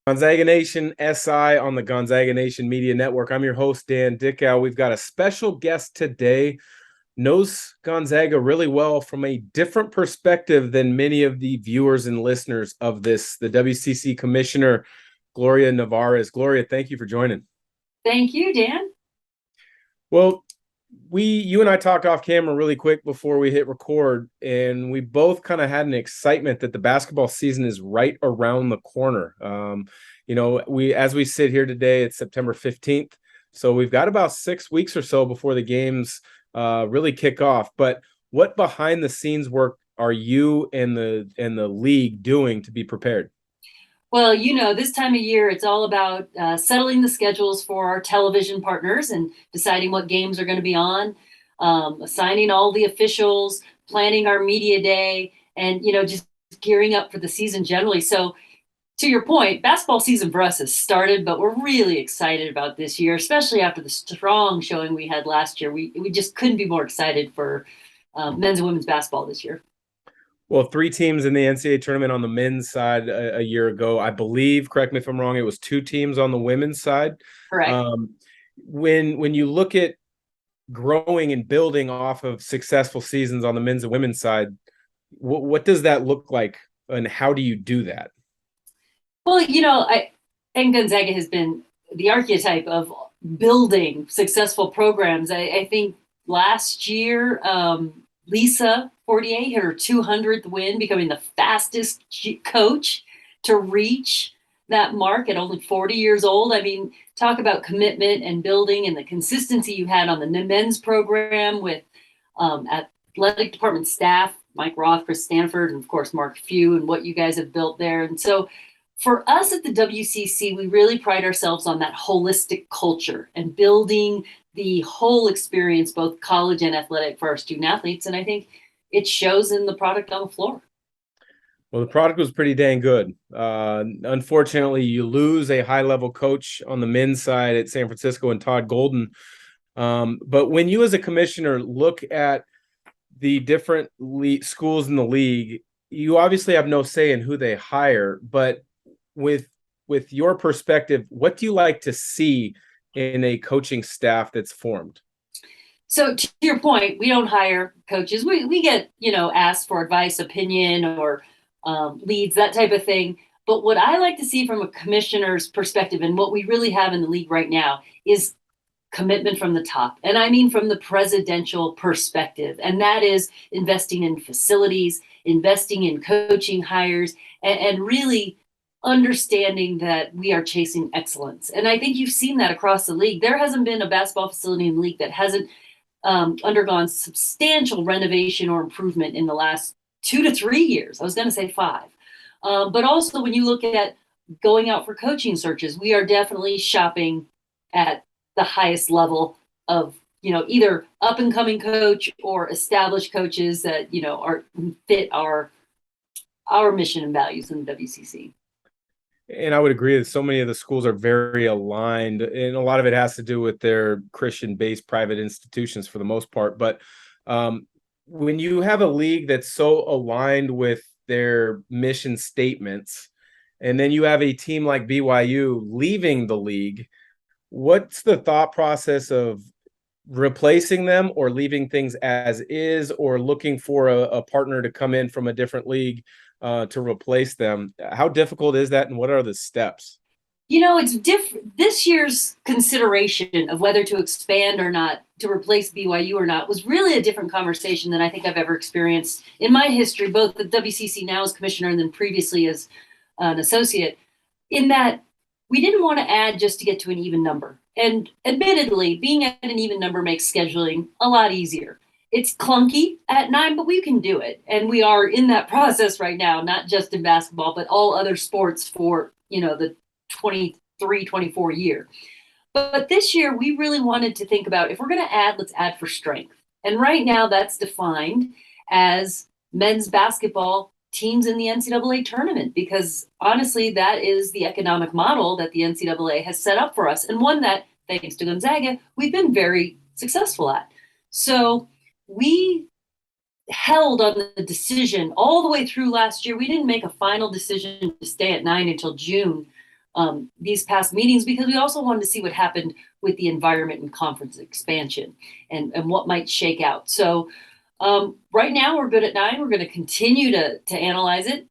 Gonzaga Nation SI on the Gonzaga Nation Media Network. I'm your host, Dan DIckau. We've got a special guest today, knows Gonzaga really well from a different perspective than many of the viewers and listeners of this, the WCC Commissioner Gloria Nevarez. Gloria, thank you for joining. Thank you, Dan. Well, you and I talked off camera really quick before we hit record, and we both kind of had an excitement that the basketball season is right around the corner. As we sit here today, it's September 15th, so we've got about 6 weeks or so before the games really kick off. But what behind the scenes work are you and the league doing to be prepared? Well, this time of year, it's all about settling the schedules for our television partners and deciding what games are going to be on, assigning all the officials, planning our media day, and, just gearing up for the season generally. So, to your point, basketball season for us has started, but we're really excited about this year, especially after the strong showing we had last year. We just couldn't be more excited for men's and women's basketball this year. Well, 3 teams in the NCAA tournament on the men's side a year ago. I believe, correct me if I'm wrong, it was 2 teams on the women's side. Correct. When you look at growing and building off of successful seasons on the men's and women's side, what does that look like, and how do you do that? Well, and Gonzaga has been the archetype of building successful programs. I think last year, Lisa Fortier hit her 200th win, becoming the fastest coach to reach that mark at only 40 years old. I mean, talk about commitment and building and the consistency you had on the men's program with athletic department staff, Mike Roth, Chris Stanford, and of course, Mark Few, and what you guys have built there. And so for us at the WCC, we really pride ourselves on that holistic culture and building the whole experience, both college and athletic, for our student athletes. And I think it shows in the product on the floor. Well, the product was pretty dang good. Unfortunately, you lose a high-level coach on the men's side at San Francisco and Todd Golden. But when you as a commissioner look at the different schools in the league, you obviously have no say in who they hire. But with your perspective, what do you like to see in a coaching staff that's formed? So to your point, we don't hire coaches. We get, asked for advice, opinion, or leads, that type of thing. But what I like to see from a commissioner's perspective, and what we really have in the league right now, is commitment from the top. And I mean from the presidential perspective. And that is investing in facilities, investing in coaching hires, and really understanding that we are chasing excellence. And I think you've seen that across the league. There hasn't been a basketball facility in the league that hasn't undergone substantial renovation or improvement in the last 2 to 3 years. I was going to say 5. But also when you look at going out for coaching searches, we are definitely shopping at the highest level of, either up and coming coach or established coaches that, fit our mission and values in the WCC. And I would agree that so many of the schools are very aligned, and a lot of it has to do with their Christian-based private institutions for the most part. But when you have a league that's so aligned with their mission statements, and then you have a team like BYU leaving the league, what's the thought process of replacing them, or leaving things as is, or looking for a partner to come in from a different league to replace them? How difficult is that, and what are the steps? It's different. This year's consideration of whether to expand or not, to replace BYU or not, was really a different conversation than I think I've ever experienced in my history, both at WCC now as commissioner and then previously as an associate, in that we didn't want to add just to get to an even number. And admittedly, being at an even number makes scheduling a lot easier. It's clunky at 9, but we can do it. And we are in that process right now, not just in basketball, but all other sports for, the 23, 24 year. But this year, we really wanted to think about, if we're going to add, let's add for strength. And right now that's defined as men's basketball teams in the NCAA tournament, because honestly, that is the economic model that the NCAA has set up for us, and one that, thanks to Gonzaga, we've been very successful at. So we held on the decision all the way through last year. We didn't make a final decision to stay at 9 until June these past meetings, because we also wanted to see what happened with the environment and conference expansion and what might shake out. So right now we're good at 9. We're going to continue to analyze it,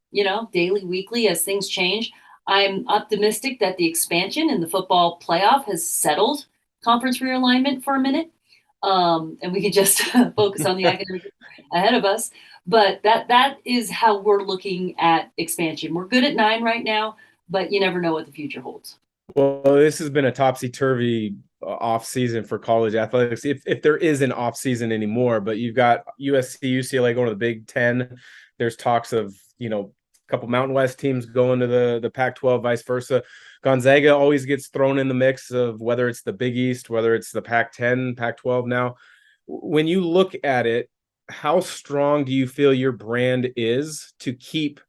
daily, weekly as things change. I'm optimistic that the expansion in the football playoff has settled conference realignment for a minute. And we can just focus on the academic ahead of us. But that is how we're looking at expansion. We're good at 9 right now, but you never know what the future holds. Well, this has been a topsy-turvy off season for college athletics, if there is an off season anymore. But you've got USC, UCLA going to the Big Ten. There's talks of a couple Mountain West teams going to the Pac-12, vice versa. Gonzaga always gets thrown in the mix of whether it's the Big East, whether it's the Pac-10, Pac-12 now. When you look at it, how strong do you feel your brand is to keep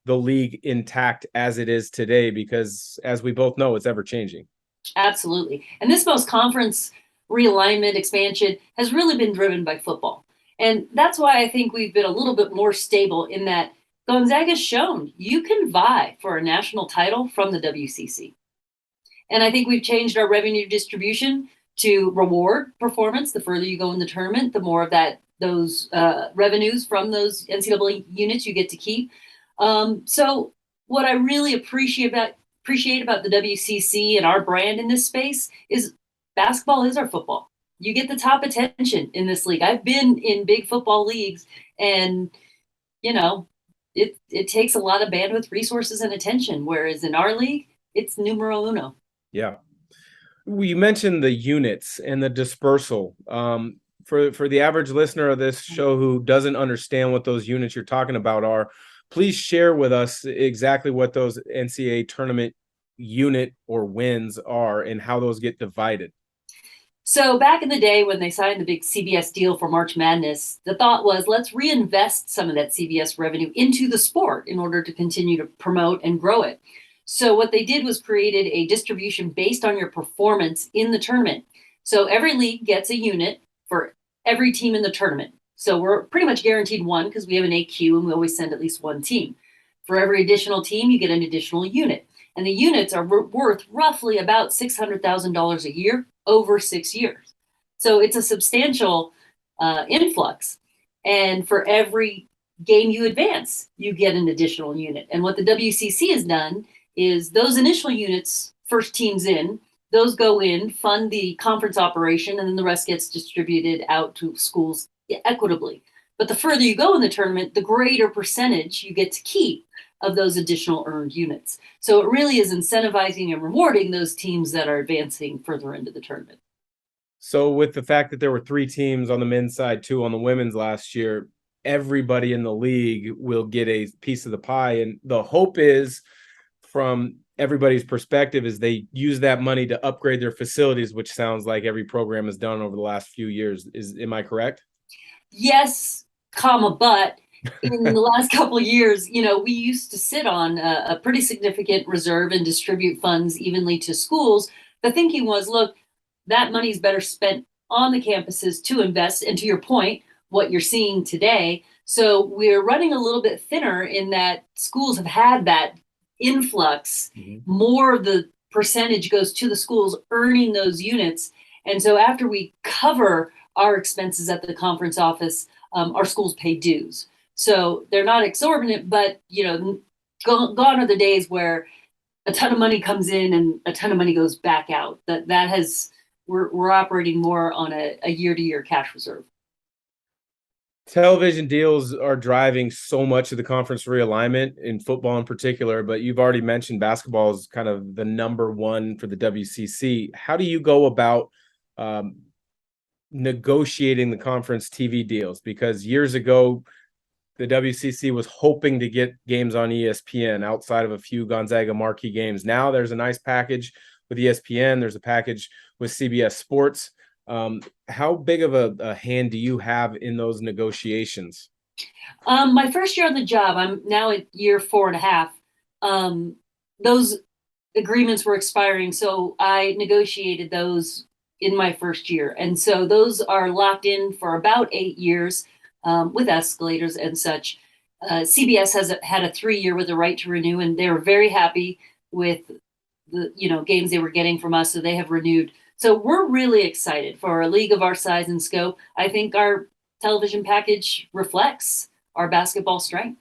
the league intact as it is today? Because as we both know, it's ever changing. Absolutely. And this most conference realignment expansion has really been driven by football. And that's why I think we've been a little bit more stable in that Gonzaga's shown you can vie for a national title from the WCC. And I think we've changed our revenue distribution to reward performance. The further you go in the tournament, the more of those revenues from those NCAA units you get to keep. So what I really appreciate about the WCC and our brand in this space is basketball is our football. You get the top attention in this league. I've been in big football leagues, and it takes a lot of bandwidth, resources, and attention. Whereas in our league, it's numero uno. Yeah. We mentioned the units and the dispersal. For the average listener of this show who doesn't understand what those units you're talking about are, please share with us exactly what those NCAA tournament unit or wins are and how those get divided. So back in the day when they signed the big CBS deal for March Madness, the thought was, let's reinvest some of that CBS revenue into the sport in order to continue to promote and grow it. So what they did was created a distribution based on your performance in the tournament. So every league gets a unit for every team in the tournament. So we're pretty much guaranteed one because we have an AQ and we always send at least one team. For every additional team, you get an additional unit. And the units are worth roughly about $600,000 a year over 6 years. So it's a substantial influx. And for every game you advance, you get an additional unit. And what the WCC has done is those initial units, first teams in, those go in, fund the conference operation, and then the rest gets distributed out to schools equitably. But the further you go in the tournament, the greater percentage you get to keep of those additional earned units. So it really is incentivizing and rewarding those teams that are advancing further into the tournament. So with the fact that there were 3 teams on the men's side, 2 on the women's last year, everybody in the league will get a piece of the pie. And the hope is, from everybody's perspective, is they use that money to upgrade their facilities, which sounds like every program has done over the last few years. Am I correct? Yes, but in the last couple of years, we used to sit on a pretty significant reserve and distribute funds evenly to schools. The thinking was, look, that money is better spent on the campuses to invest. And to your point, what you're seeing today. So we're running a little bit thinner in that schools have had that influx. Mm-hmm. More of the percentage goes to the schools earning those units. And so after we cover our expenses at the conference office, our schools pay dues. So they're not exorbitant, but gone are the days where a ton of money comes in and a ton of money goes back out. We're operating more on a year-to-year cash reserve. Television deals are driving so much of the conference realignment in football in particular, but you've already mentioned basketball is kind of the number one for the WCC. How do you go about negotiating the conference TV deals? Because years ago, the WCC was hoping to get games on ESPN outside of a few Gonzaga marquee games. Now there's a nice package with ESPN. There's a package with CBS Sports. How big of a hand do you have in those negotiations? My first year on the job, I'm now at year 4.5. Those agreements were expiring, so I negotiated those in my first year. And so those are locked in for about 8 years with escalators and such. CBS has had a 3-year with a right to renew, and they were very happy with the games they were getting from us, so they have renewed. So we're really excited for a league of our size and scope. I think our television package reflects our basketball strength.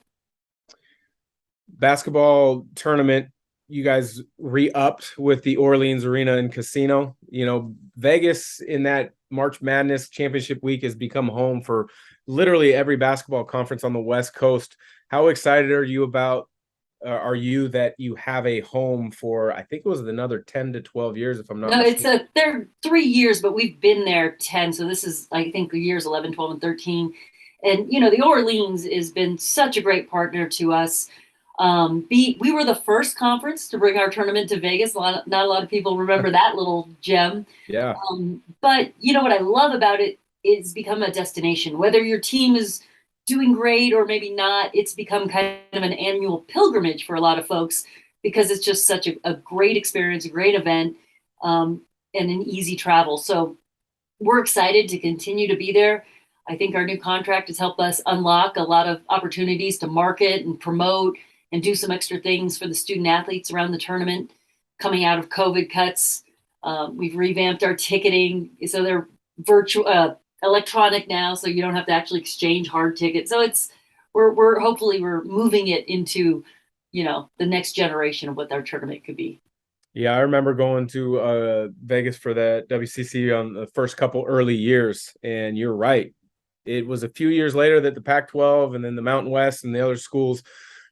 Basketball tournament, you guys re-upped with the Orleans Arena and Casino. Vegas in that March Madness championship week has become home for literally every basketball conference on the West Coast. How excited are you that you have a home for, I think it was another 10 to 12 years, if I'm not mistaken? They're 3 years, but we've been there 10. So this is, I think, the years 11, 12, and 13. And, the Orleans has been such a great partner to us. We were the first conference to bring our tournament to Vegas. Not a lot of people remember that little gem. Yeah. But what I love about it is become a destination. Whether your team is doing great or maybe not, it's become kind of an annual pilgrimage for a lot of folks because it's just such a great experience, a great event, and an easy travel. So we're excited to continue to be there. I think our new contract has helped us unlock a lot of opportunities to market and promote and do some extra things for the student athletes around the tournament coming out of COVID cuts. We've revamped our ticketing, so they're virtual, electronic now, so you don't have to actually exchange hard tickets. So we're hopefully moving it into the next generation of what our tournament could be. Yeah, I remember going to Vegas for that WCC on the first couple early years, and you're right. It was a few years later that the Pac-12 and then the Mountain West and the other schools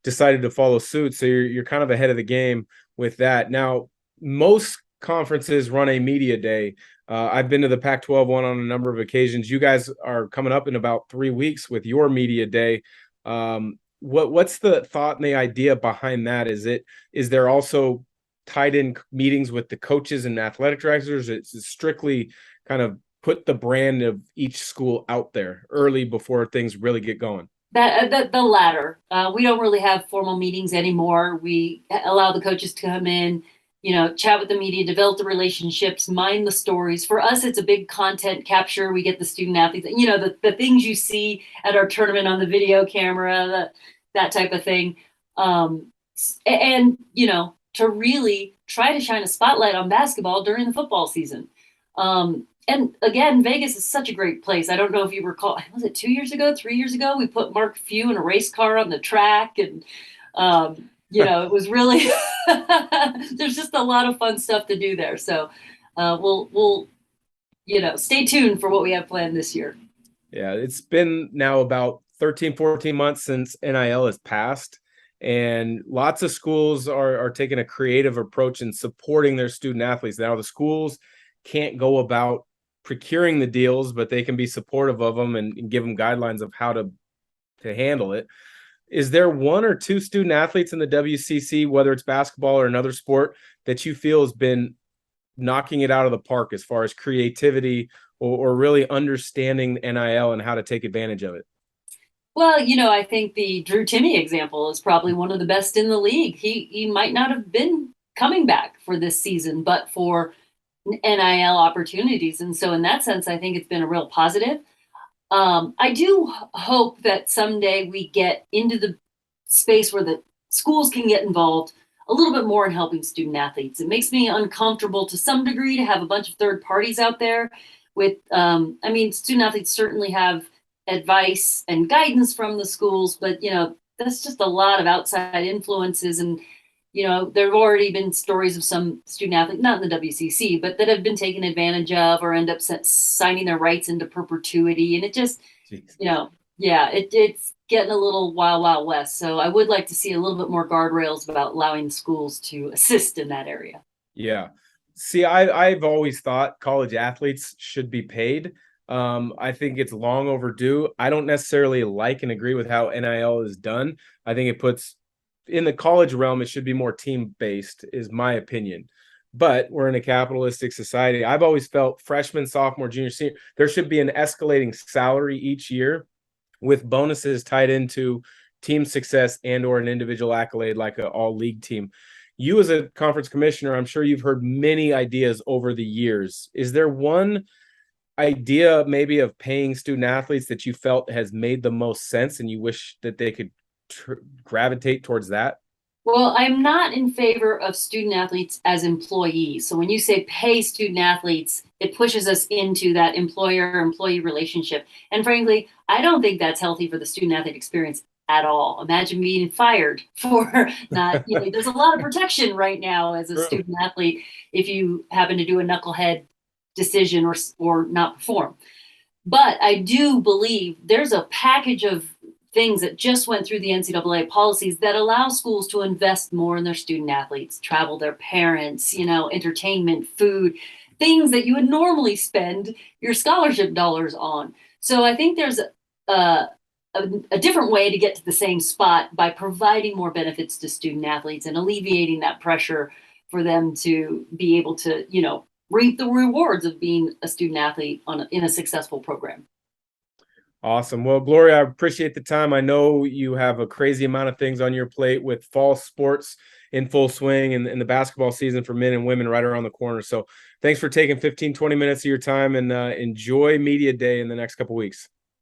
decided to follow suit. So you're kind of ahead of the game with that. Now, most conferences run a media day. I've been to the Pac-12 one on a number of occasions. You guys are coming up in about 3 weeks with your media day. What's the thought and the idea behind that? Is there also tied in meetings with the coaches and athletic directors? It's strictly kind of put the brand of each school out there early before things really get going? The latter. We don't really have formal meetings anymore. We allow the coaches to come in, chat with the media, develop the relationships, mine the stories. For us, it's a big content capture. We get the student athletes, the things you see at our tournament on the video camera, that type of thing. And to really try to shine a spotlight on basketball during the football season. And again, Vegas is such a great place. I don't know if you recall, was it 2 years ago, 3 years ago? We put Mark Few in a race car on the track, and it was really there's just a lot of fun stuff to do there. So we'll stay tuned for what we have planned this year. Yeah, it's been now about 13, 14 months since NIL has passed, and lots of schools are taking a creative approach in supporting their student athletes. Now the schools can't go about procuring the deals, but they can be supportive of them and give them guidelines of how to handle it. Is there one or two student athletes in the WCC, whether it's basketball or another sport, that you feel has been knocking it out of the park as far as creativity or really understanding NIL and how to take advantage of it? Well, I think the Drew Timme example is probably one of the best in the league. He might not have been coming back for this season, but for NIL opportunities. And so in that sense, I think it's been a real positive. I do hope that someday we get into the space where the schools can get involved a little bit more in helping student athletes. It makes me uncomfortable to some degree to have a bunch of third parties out there with, student athletes certainly have advice and guidance from the schools, but, that's just a lot of outside influences. And there have already been stories of some student athletes, not in the WCC, but that have been taken advantage of or end up signing their rights into perpetuity. And it just, it's getting a little wild west. So I would like to see a little bit more guardrails about allowing schools to assist in that area. Yeah. See, I've always thought college athletes should be paid. I think it's long overdue. I don't necessarily like and agree with how NIL is done. I think it puts in the college realm, it should be more team-based, is my opinion. But we're in a capitalistic society. I've always felt freshman, sophomore, junior, senior, there should be an escalating salary each year with bonuses tied into team success and or an individual accolade like an all-league team. You as a conference commissioner, I'm sure you've heard many ideas over the years. Is there one idea maybe of paying student athletes that you felt has made the most sense and you wish that they could gravitate towards that? Well, I'm not in favor of student athletes as employees. So when you say pay student athletes, it pushes us into that employer-employee relationship. And frankly, I don't think that's healthy for the student athlete experience at all. Imagine being fired for not, there's a lot of protection right now as a True. student athlete if you happen to do a knucklehead decision or not perform. But I do believe there's a package of things that just went through the NCAA policies that allow schools to invest more in their student athletes, travel their parents, entertainment, food, things that you would normally spend your scholarship dollars on. So I think there's a different way to get to the same spot by providing more benefits to student athletes and alleviating that pressure for them to be able to, reap the rewards of being a student athlete in a successful program. Awesome. Well, Gloria, I appreciate the time. I know you have a crazy amount of things on your plate with fall sports in full swing and the basketball season for men and women right around the corner. So thanks for taking 15, 20 minutes of your time, and enjoy Media Day in the next couple weeks.